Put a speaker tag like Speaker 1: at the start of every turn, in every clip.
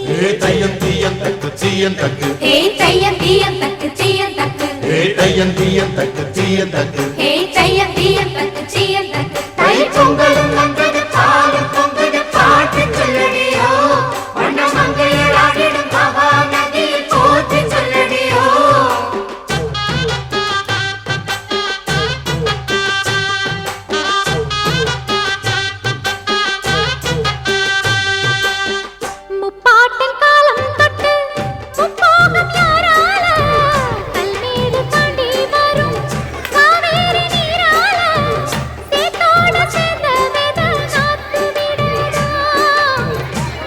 Speaker 1: தையம் தீயம் தக்கு சீயம் தக்கு
Speaker 2: தையம் தீயம் தக்கு சீயம் தக்கு
Speaker 1: தையம் தீயம் தக்கு சீயம் தக்கு
Speaker 2: தையம் தீயம் தக்கு சீயம் தக்கு தை பொங்கலும் வந்தது பாலும் பொங்குது பாட்டு சொல்லடியோ வண்ண மங்கையர் ஆடிடும் மகா நதியில் போற்றி சொல்லடியோ முப்பாட்டின் காலம் தொட்டு முப்போகம் யாரால கல்மேடு தாண்டி வரும் காவேரி நீரால சேத்தோட சேர்ந்த வேத நாத்து விடுதா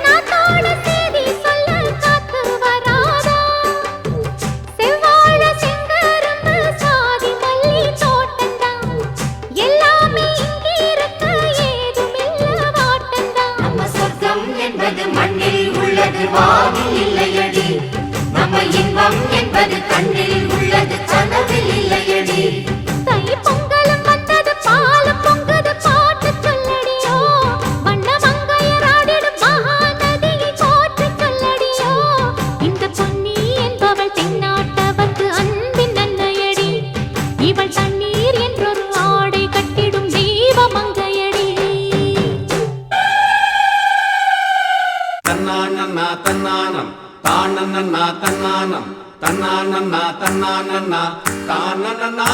Speaker 2: நாத்தோட சேதி சொல்ல காத்து வராதா செவ்வாழ செங்கரும்பு சாதி மல்லி தோட்டந்தான் எல்லாமே இங்கிருக்க ஏதுமில்ல வாட்டந்தான் நம்ம சொர்க்கம் என்பது மண்ணில் உள்ளது வானில் இல்லையடி நம்ம இன்பம் என்பது கண்ணில் உள்ளது கனவில் இல்லையடி தை பொங்கலும் வந்தது பாலும் பொங்குது பாட்டு சொல்லடியோ வண்ண மங்கையர் ஆடிடும் மகா நதியை போற்றி சொல்லடியோ இந்த பொன்னி என்பவள் தென்னாட்டவர்க்கு அன்பின் அன்னையடி இவள் தண்ணீர் என்றொரு ஆடை கட்டிடும் தீப மங்கையடி
Speaker 1: தன்னானன்னா தன்னானம் தானன்னா தன்னானம் தன்னானன்னா தன்னானன்னா தானன்னா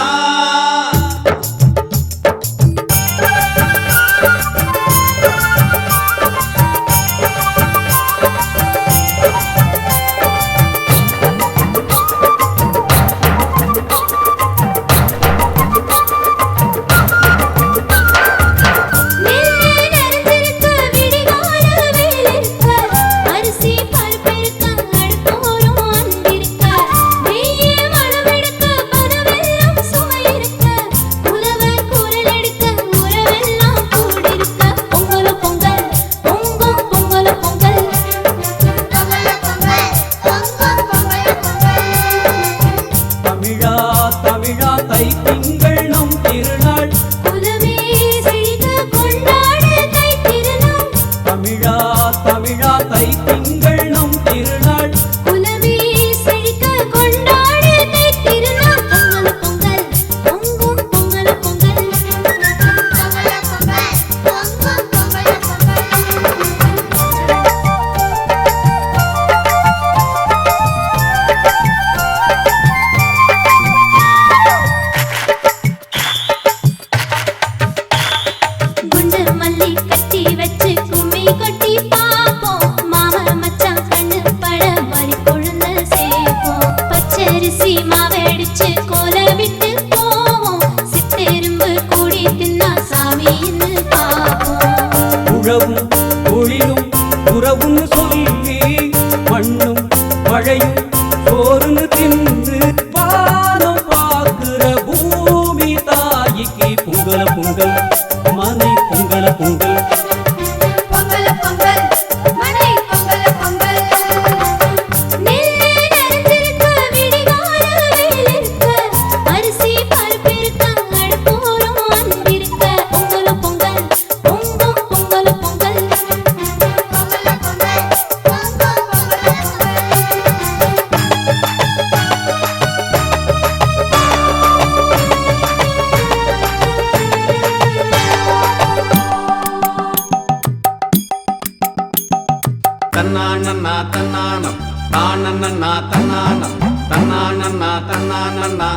Speaker 1: தன்னானன்னா தன்னானம் தானன்னா தன்னானம் தன்னானன்னா தன்னானன்னா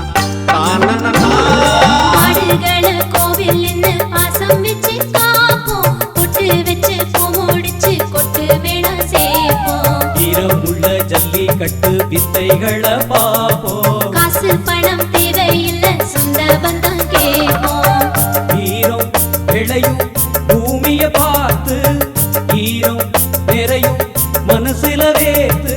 Speaker 1: தானன்னா
Speaker 2: ஆடுகள கோவில் நின்னு பாசம் வெச்சு காப்போம் பொட்டு வெச்சு பூ முடிச்சு கொட்டு வேணா சேப்போம்
Speaker 3: ஈரமுள்ள ஜல்லிக்கட்டு வித்தைகளை பாப்போம்
Speaker 2: காசு பணம் தேவையில்ல சொந்த பந்தம் கேப்போம்
Speaker 3: ஈரம் விளையும் பூமிய பார்த்து ஈரம் நிறையும் மனசுல வேத்து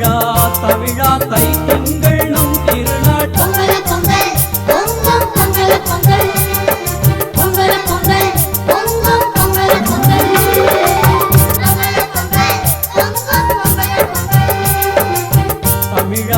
Speaker 3: தமிழா தமிழா தை திங்கள் நம் திருநாள்
Speaker 2: பொங்கல பொங்கல் பொங்கும் பொங்கல பொங்கல் பொங்கல பொங்கல் பொங்கும் பொங்கல பொங்கல் பொங்கல பொங்கல் பொங்கும் பொங்கல பொங்கல்
Speaker 3: தமிழா